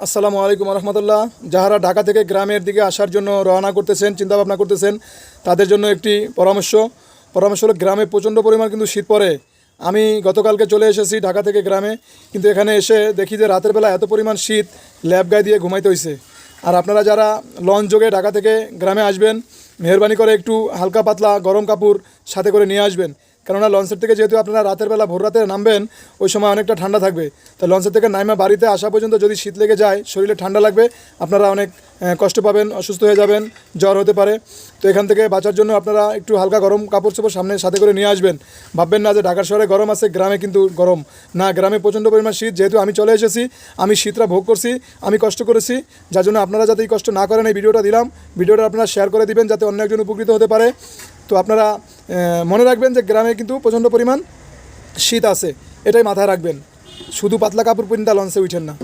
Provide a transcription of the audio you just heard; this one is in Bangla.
আসসালামু আলাইকুম রহমতুল্লাহ। যাহারা ঢাকা থেকে গ্রামের দিকে আসার জন্য রওনা করতেছেন, চিন্তাভাবনা করতেছেন, তাদের জন্য একটি পরামর্শ হলো, গ্রামে প্রচণ্ড পরিমাণ কিন্তু শীত পড়ে। আমি গতকালকে চলে এসেছি ঢাকা থেকে গ্রামে, কিন্তু এখানে এসে দেখি যে রাতের বেলা এত পরিমাণ শীত, ল্যাব গায়ে দিয়ে ঘুমাইতে হয়েছে। আর আপনারা যারা লঞ্চ যোগে ঢাকা থেকে গ্রামে আসবেন, মেহরবানি করে একটু হালকা পাতলা গরম কাপড় সাথে করে নিয়ে আসবেন। কেননা লঞ্চের থেকে যেহেতু আপনারা রাতের বেলা ভোর রাতে নামবেন, ওই সময় অনেকটা ঠান্ডা থাকবে। তো লঞ্চের থেকে নাইমা বাড়িতে আসা পর্যন্ত যদি শীত লেগে যায়, শরীরে ঠান্ডা লাগবে, আপনারা অনেক কষ্ট পাবেন, অসুস্থ হয়ে যাবেন, জ্বর হতে পারে। তো এখান থেকে বাঁচার জন্য আপনারা একটু হালকা গরম কাপড় চোপড় সাথে করে নিয়ে আসবেন। ভাববেন না যে ঢাকার শহরে গরম আছে, গ্রামে কিন্তু গরম না। গ্রামে প্রচণ্ড পরিমাণ শীত। যেহেতু আমি চলে এসেছি, আমি শীতটা ভোগ করছি, আমি কষ্ট করেছি, যার জন্য আপনারা যাতে এই কষ্ট না করেন, এই ভিডিওটা দিলাম। ভিডিওটা আপনারা শেয়ার করে দিবেন যাতে অন্য একজন উপকৃত হতে পারে। তো আপনারা মনে রাখবেন যে গ্রামে কিন্তু প্রচণ্ড পরিমাণ শীত আছে, এটাই মাথায় রাখবেন। শুধু পাতলা কাপড় পরিয়ে লঞ্চে উঠেন না।